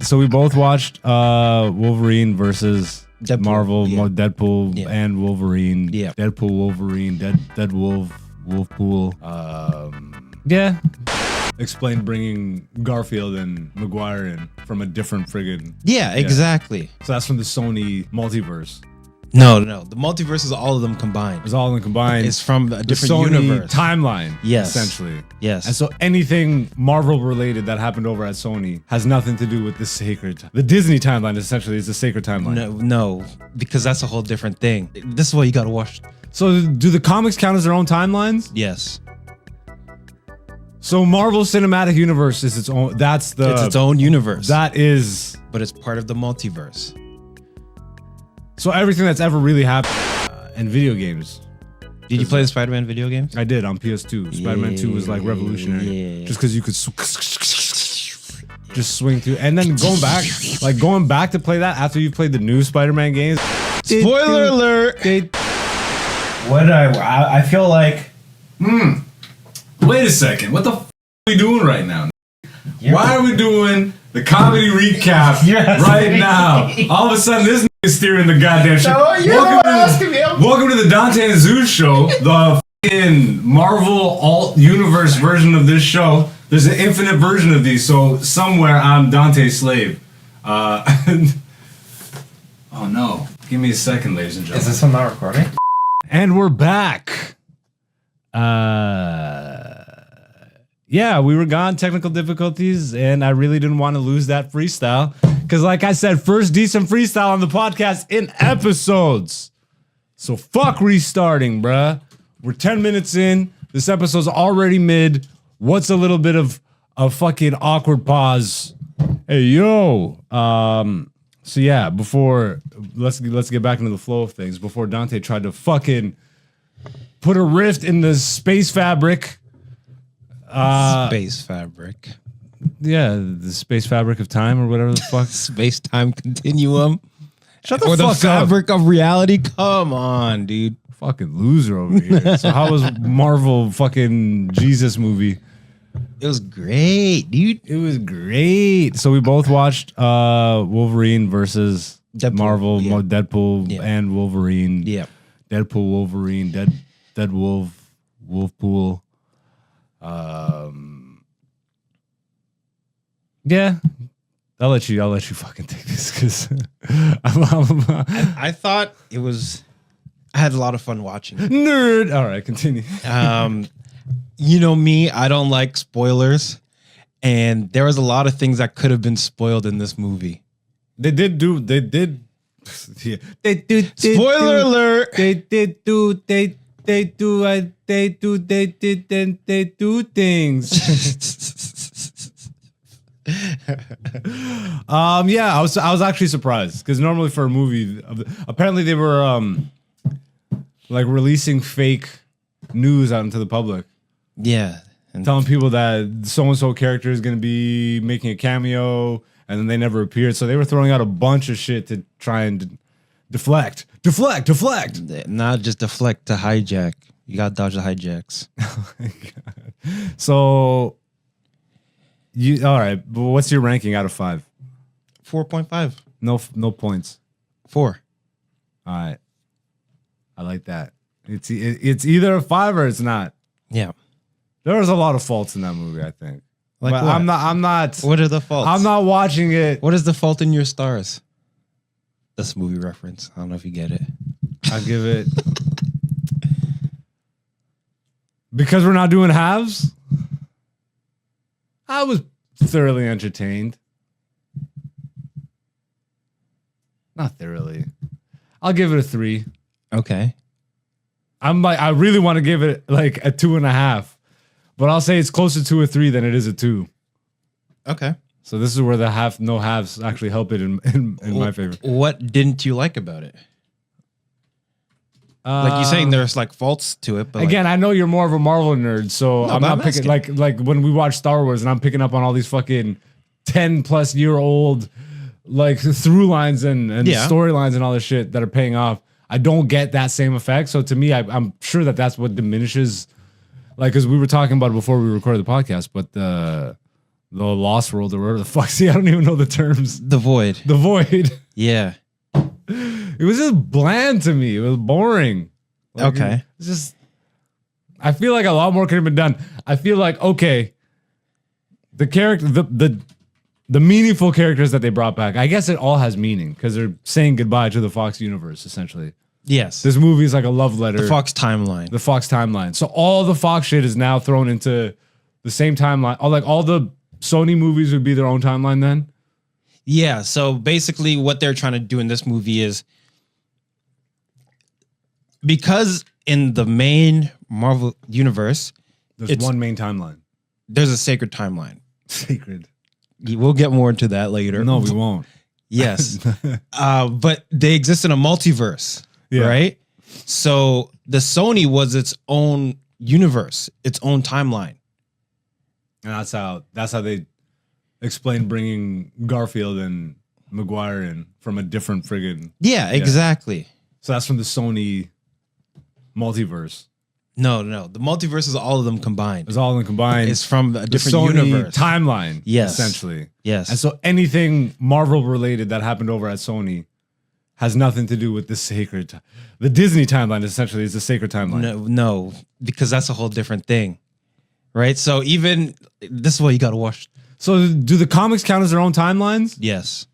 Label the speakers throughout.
Speaker 1: So we both watched Wolverine versus
Speaker 2: Deadpool,
Speaker 1: Marvel,
Speaker 2: yeah.
Speaker 1: Deadpool
Speaker 2: Yeah.
Speaker 1: and Wolverine.
Speaker 2: Yeah.
Speaker 1: Deadpool, Wolverine, Dead Wolf, Wolfpool. Yeah. Explain bringing Garfield and Maguire in from a different friggin'.
Speaker 2: Yeah, exactly.
Speaker 1: So that's from the Sony multiverse.
Speaker 2: No. The multiverse is all of them combined.
Speaker 1: It's all in combined.
Speaker 2: It's from a
Speaker 1: the
Speaker 2: different
Speaker 1: Sony
Speaker 2: universe.
Speaker 1: timeline.
Speaker 2: Yes.
Speaker 1: Essentially.
Speaker 2: Yes.
Speaker 1: And so anything Marvel related that happened over at Sony has nothing to do with the Disney timeline. Essentially, is the sacred timeline.
Speaker 2: No, because that's a whole different thing. This is what you gotta watch.
Speaker 1: So do the comics count as their own timelines?
Speaker 2: Yes.
Speaker 1: So Marvel Cinematic Universe is its own. It's
Speaker 2: its own universe.
Speaker 1: That is.
Speaker 2: But it's part of the multiverse.
Speaker 1: So everything that's ever really happened in video games.
Speaker 2: Did you play the Spider-Man video games?
Speaker 1: I did on PS2. Spider-Man 2 was like revolutionary.
Speaker 2: Yeah.
Speaker 1: Just because you could just swing through. And then going back to play that after you've played the new Spider-Man games.
Speaker 2: Spoiler alert!
Speaker 3: What did I feel like...
Speaker 1: Wait a second. What the f are we doing right now? Why are we doing the comedy recap right now? All of a sudden, this is steering the goddamn shit. Welcome to the Dante and Zeus show, the f***ing Marvel alt universe version of this show. There's an infinite version of these, so somewhere I'm Dante's slave. Oh no. Give me a second, ladies and gentlemen.
Speaker 3: Is this one not recording?
Speaker 1: And we're back. Yeah, we were gone, technical difficulties, and I really didn't want to lose that freestyle. Because like I said, first decent freestyle on the podcast in episodes. So fuck restarting, bruh. We're 10 minutes in. This episode's already mid. What's a little bit of a fucking awkward pause? Hey, yo. So yeah, let's get back into the flow of things. Before Dante tried to fucking put a rift in the space fabric.
Speaker 2: Space fabric.
Speaker 1: Yeah, the space fabric of time or whatever the fuck.
Speaker 2: Space-time continuum.
Speaker 1: Shut the
Speaker 2: or
Speaker 1: fuck
Speaker 2: the
Speaker 1: up.
Speaker 2: fabric of reality. Come on, dude.
Speaker 1: Fucking loser over here. So how was Marvel fucking Jesus movie?
Speaker 2: It was great, dude.
Speaker 1: It was great. So we both watched Wolverine versus
Speaker 2: Deadpool,
Speaker 1: Marvel,
Speaker 2: yeah.
Speaker 1: Deadpool
Speaker 2: Yeah.
Speaker 1: and Wolverine.
Speaker 2: Yeah.
Speaker 1: Deadpool, Wolverine, Dead Wolf, Wolfpool. Yeah, I'll let you fucking take this because
Speaker 2: I thought it was. I had a lot of fun watching it.
Speaker 1: nerd. All right, continue.
Speaker 2: You know me, I don't like spoilers, and there was a lot of things that could have been spoiled in this movie.
Speaker 1: They did. Yeah.
Speaker 2: Spoiler alert!
Speaker 1: They do things. Yeah, I was actually surprised because normally for a movie, apparently they were like releasing fake news out into the public.
Speaker 2: Yeah. And
Speaker 1: Telling people that so-and-so character is going to be making a cameo, and then they never appeared. So they were throwing out a bunch of shit to try and deflect.
Speaker 2: not just deflect to hijack. You got to dodge the hijacks.
Speaker 1: Oh my God. So, all right, but what's your ranking out of 5?
Speaker 2: 4.5.
Speaker 1: No points.
Speaker 2: 4.
Speaker 1: All right. I like that. It's either a 5 or it's not.
Speaker 2: Yeah.
Speaker 1: There was a lot of faults in that movie, I think.
Speaker 2: Like
Speaker 1: but
Speaker 2: what?
Speaker 1: I'm not.
Speaker 2: What are the faults?
Speaker 1: I'm not watching it.
Speaker 2: What is the fault in your stars? That's a movie reference. I don't know if you get it.
Speaker 1: I'll give it. Because we're not doing halves, I was thoroughly entertained. Not thoroughly. I'll give it a 3.
Speaker 2: Okay.
Speaker 1: I really want to give it like a 2.5, but I'll say it's closer to a 3 than it is a 2.
Speaker 2: Okay.
Speaker 1: So this is where the no halves actually help it in my favor.
Speaker 2: What didn't you like about it? Like you're saying, there's like faults to it, but
Speaker 1: again, I know you're more of a Marvel nerd, so I'm not picking like when we watch Star Wars and I'm picking up on all these fucking 10+ year old like through lines and storylines and all this shit that are paying off. I don't get that same effect. So to me, I'm sure that's what diminishes. Like, because we were talking about it before we recorded the podcast, but the Lost World or whatever the fuck. See, I don't even know the terms.
Speaker 2: The Void.
Speaker 1: The Void.
Speaker 2: Yeah.
Speaker 1: It was just bland to me. It was boring. Like,
Speaker 2: Okay.
Speaker 1: It's just. I feel like a lot more could have been done. I feel like okay, the character, the meaningful characters that they brought back. I guess it all has meaning because they're saying goodbye to the Fox universe essentially.
Speaker 2: Yes.
Speaker 1: This movie is like a love letter.
Speaker 2: The Fox timeline.
Speaker 1: The Fox timeline. So all the Fox shit is now thrown into the same timeline. All the Sony movies would be their own timeline then.
Speaker 2: Yeah. So basically, what they're trying to do in this movie is because in the main Marvel universe,
Speaker 1: There's one main timeline.
Speaker 2: there's a sacred timeline.
Speaker 1: Sacred.
Speaker 2: We'll get more into that later.
Speaker 1: No, we won't.
Speaker 2: Yes. But they exist in a multiverse,
Speaker 1: Yeah.
Speaker 2: right? So the Sony was its own universe, its own timeline.
Speaker 1: And that's how they explain bringing Garfield and Maguire in from a different friggin'.
Speaker 2: Yeah, exactly.
Speaker 1: So that's from the Sony multiverse.
Speaker 2: No. The multiverse is all of them combined.
Speaker 1: It's all in combined.
Speaker 2: It's from a
Speaker 1: the
Speaker 2: different
Speaker 1: Sony
Speaker 2: universe.
Speaker 1: timeline.
Speaker 2: Yes.
Speaker 1: Essentially.
Speaker 2: Yes.
Speaker 1: And so anything Marvel related that happened over at Sony has nothing to do with the Disney timeline essentially is the sacred timeline.
Speaker 2: No, because that's a whole different thing. Right? So even this is what you gotta watch.
Speaker 1: So do the comics count as their own timelines?
Speaker 2: Yes.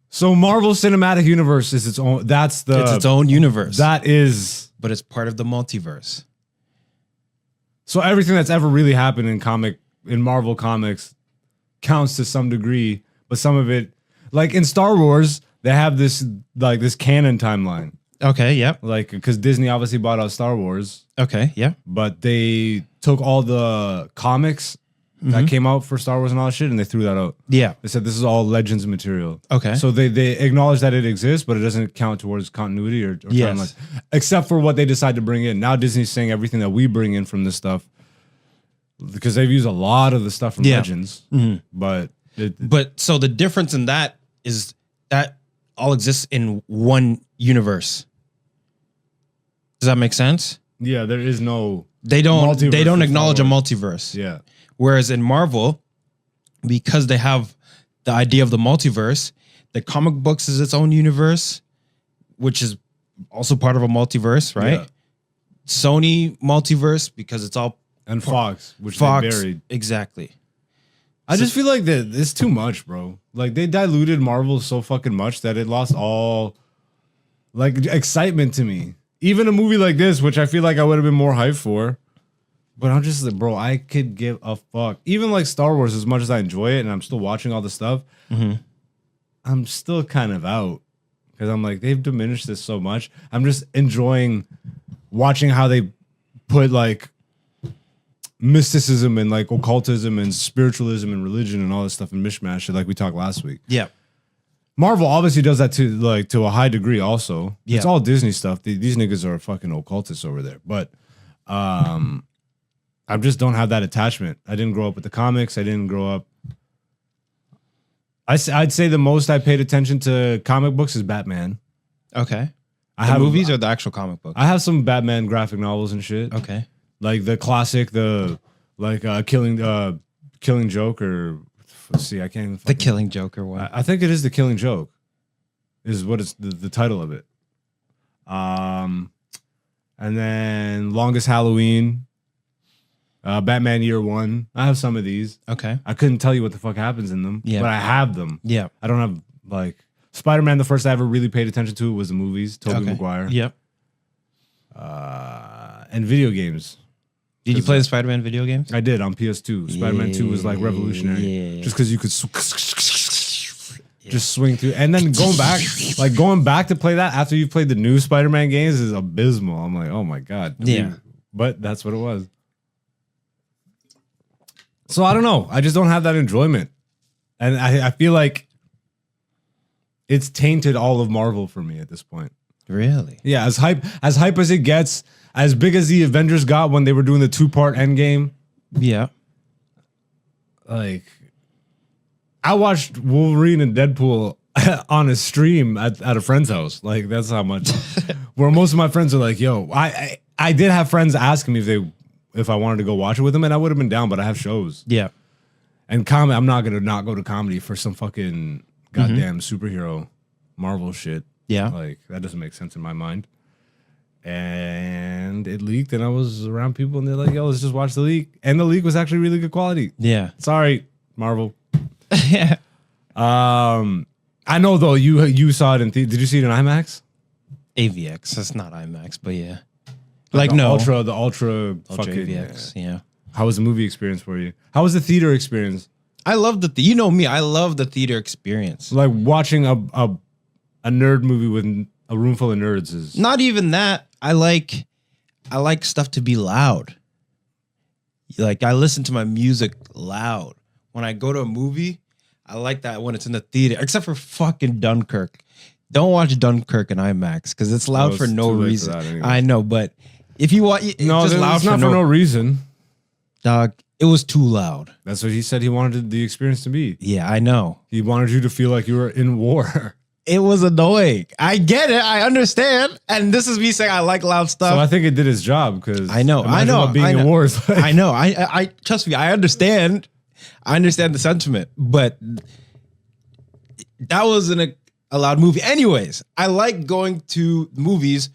Speaker 1: So Marvel Cinematic Universe is its own. It's
Speaker 2: its own universe.
Speaker 1: That is.
Speaker 2: But it's part of the multiverse.
Speaker 1: So everything that's ever really happened in Marvel comics counts to some degree, but some of it, like in Star Wars, they have this canon timeline.
Speaker 2: Okay, yep.
Speaker 1: Like, because Disney obviously bought out Star Wars,
Speaker 2: Okay, yeah.
Speaker 1: but they took all the comics that came out for Star Wars and all that shit, and they threw that out.
Speaker 2: Yeah.
Speaker 1: They said this is all Legends material.
Speaker 2: Okay.
Speaker 1: So they acknowledge that it exists, but it doesn't count towards continuity or
Speaker 2: Yes.
Speaker 1: timelines, except for what they decide to bring in. Now Disney's saying everything that we bring in from this stuff, because they've used a lot of the stuff from Legends, but
Speaker 2: But so the difference in that is that all exists in one universe. Does that make sense?
Speaker 1: yeah, there is no
Speaker 2: They don't
Speaker 1: multiverse
Speaker 2: acknowledge a
Speaker 1: for Star
Speaker 2: multiverse.
Speaker 1: yeah.
Speaker 2: Whereas in Marvel, because they have the idea of the multiverse, the comic books is its own universe, which is also part of a multiverse, right?
Speaker 1: Yeah.
Speaker 2: Sony multiverse because it's all
Speaker 1: And Fox, which
Speaker 2: Fox.
Speaker 1: they buried.
Speaker 2: Exactly.
Speaker 1: I just feel like that it's too much, bro. Like they diluted Marvel so fucking much that it lost all like excitement to me. Even a movie like this, which I feel like I would have been more hyped for. But I'm just like, bro, I could give a fuck. Even like Star Wars, as much as I enjoy it and I'm still watching all the stuff, I'm still kind of out. Because I'm like, they've diminished this so much. I'm just enjoying watching how they put like mysticism and like occultism and spiritualism and religion and all this stuff in mishmash shit like we talked last week.
Speaker 2: Yeah.
Speaker 1: Marvel obviously does that to a high degree also.
Speaker 2: Yeah.
Speaker 1: It's all Disney stuff. These niggas are fucking occultists over there. But I just don't have that attachment. I didn't grow up with the comics. I didn't grow up. I'd say the most I paid attention to comic books is Batman.
Speaker 2: Okay.
Speaker 1: I
Speaker 2: The
Speaker 1: have
Speaker 2: movies or the actual comic book?
Speaker 1: I have some Batman graphic novels and shit.
Speaker 2: Okay.
Speaker 1: Like the classic, Killing Joke, or let's see, I can't even.
Speaker 2: The Killing Joke or what?
Speaker 1: I think it is The Killing Joke, is what it's the title of it. And then Longest Halloween, Batman Year One. I have some of these.
Speaker 2: Okay.
Speaker 1: I couldn't tell you what the fuck happens in them,
Speaker 2: Yeah.
Speaker 1: but I have them.
Speaker 2: Yeah.
Speaker 1: I don't have like Spider-Man. The first I ever really paid attention to was the movies, Tobey Maguire.
Speaker 2: Yep.
Speaker 1: And video games.
Speaker 2: Did you play the Spider-Man video games?
Speaker 1: I did on PS2. Spider-Man 2 was like revolutionary.
Speaker 2: Yeah.
Speaker 1: Just because you could just swing through. And then going back to play that after you've played the new Spider-Man games is abysmal. I'm like, oh my God.
Speaker 2: Yeah.
Speaker 1: But that's what it was. So I don't know. I just don't have that enjoyment. And I feel like it's tainted all of Marvel for me at this point.
Speaker 2: Really?
Speaker 1: Yeah, as hype as it gets, as big as the Avengers got when they were doing the 2-part Endgame.
Speaker 2: Yeah.
Speaker 1: Like, I watched Wolverine and Deadpool on a stream at a friend's house. Like, that's how much. Where most of my friends are like, "Yo," I did have friends asking me if I wanted to go watch it with them, and I would have been down, but I have shows.
Speaker 2: Yeah.
Speaker 1: And comedy, I'm not gonna not go to comedy for some fucking goddamn superhero Marvel shit.
Speaker 2: Yeah.
Speaker 1: Like that doesn't make sense in my mind. And it leaked, and I was around people, and they're like, "Yo, let's just watch the leak." And the leak was actually really good quality.
Speaker 2: Yeah.
Speaker 1: Sorry, Marvel.
Speaker 2: Yeah.
Speaker 1: I know though. You saw it in did you see it in IMAX?
Speaker 2: AVX. That's not IMAX, but yeah.
Speaker 1: Like
Speaker 2: no.
Speaker 1: the ultra fucking
Speaker 2: AVX. Yeah.
Speaker 1: How was the movie experience for you? How was the theater experience?
Speaker 2: I love you know me. I love the theater experience.
Speaker 1: Like watching a nerd movie with a room full of nerds is
Speaker 2: Not even that. I like stuff to be loud. Like I listen to my music loud. When I go to a movie, I like that when it's in the theater, except for fucking Dunkirk. Don't watch Dunkirk in IMAX because it's loud for no reason.
Speaker 1: Anyway.
Speaker 2: I know, but if you watch, it's just loud
Speaker 1: it's not for no reason.
Speaker 2: Dog, it was too loud.
Speaker 1: That's what he said he wanted the experience to be.
Speaker 2: Yeah, I know.
Speaker 1: He wanted you to feel like you were in war.
Speaker 2: It was annoying. I get it. I understand. And this is me saying I like loud stuff.
Speaker 1: So I think it did its job because
Speaker 2: I know.
Speaker 1: what being in war is like.
Speaker 2: I know. I trust me. I understand. I understand the sentiment, but that wasn't a loud movie. Anyways, I like going to movies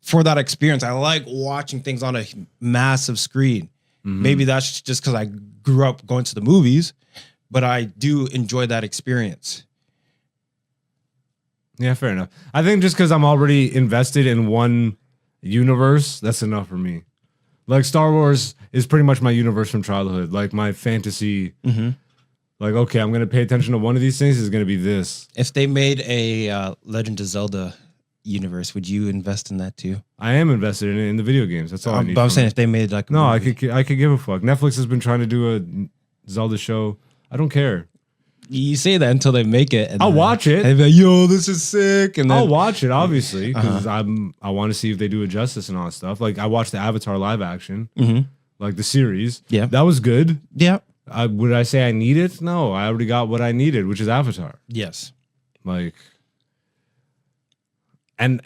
Speaker 2: for that experience. I like watching things on a massive screen. Maybe that's just because I grew up going to the movies, but I do enjoy that experience.
Speaker 1: Yeah, fair enough. I think just because I'm already invested in one universe, that's enough for me. Like Star Wars is pretty much my universe from childhood. Like my fantasy. Like, okay, I'm gonna pay attention to one of these things. Is gonna be this.
Speaker 2: If they made a Legend of Zelda universe, would you invest in that too?
Speaker 1: I am invested in it in the video games. That's all I need.
Speaker 2: But I'm
Speaker 1: from
Speaker 2: saying
Speaker 1: it.
Speaker 2: if they made like a
Speaker 1: No,
Speaker 2: movie.
Speaker 1: I could give a fuck. Netflix has been trying to do a Zelda show. I don't care.
Speaker 2: You say that until they make it. And
Speaker 1: I'll
Speaker 2: then
Speaker 1: watch it.
Speaker 2: they'll be like, yo, this is sick. And then
Speaker 1: I'll watch it, obviously, because I want to see if they do it justice and all that stuff. Like I watched the Avatar live action, like the series.
Speaker 2: Yeah.
Speaker 1: That was good.
Speaker 2: Yeah.
Speaker 1: Would I say I need it? No, I already got what I needed, which is Avatar.
Speaker 2: Yes.
Speaker 1: Like, and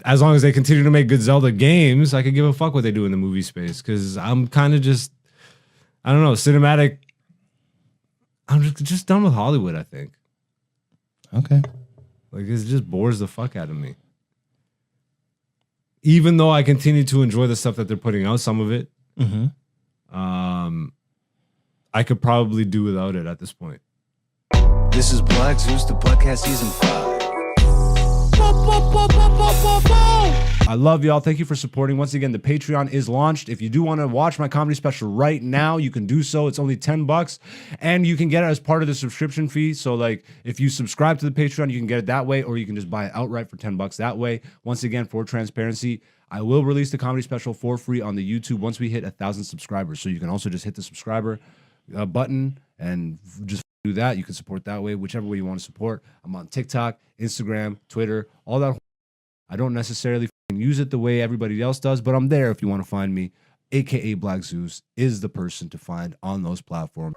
Speaker 1: as long as they continue to make good Zelda games, I could give a fuck what they do in the movie space. Because I'm kind of just, I don't know, cinematic. I'm just done with Hollywood. I think.
Speaker 2: Okay.
Speaker 1: Like it just bores the fuck out of me. Even though I continue to enjoy the stuff that they're putting out, some of it, I could probably do without it at this point.
Speaker 4: This is Black Zeus, the podcast season 5.
Speaker 1: I love y'all. Thank you for supporting. Once again, the Patreon is launched. If you do want to watch my comedy special right now, you can do so. It's only $10 and you can get it as part of the subscription fee. So like if you subscribe to the Patreon, you can get it that way, or you can just buy it outright for $10 that way. Once again, for transparency, I will release the comedy special for free on the YouTube once we hit 1,000 subscribers. So you can also just hit the subscriber button and just do that. You can support that way, whichever way you want to support. I'm on TikTok, Instagram, Twitter, all that. I don't necessarily use it the way everybody else does, but I'm there if you want to find me. AKA Black Zeus is the person to find on those platforms.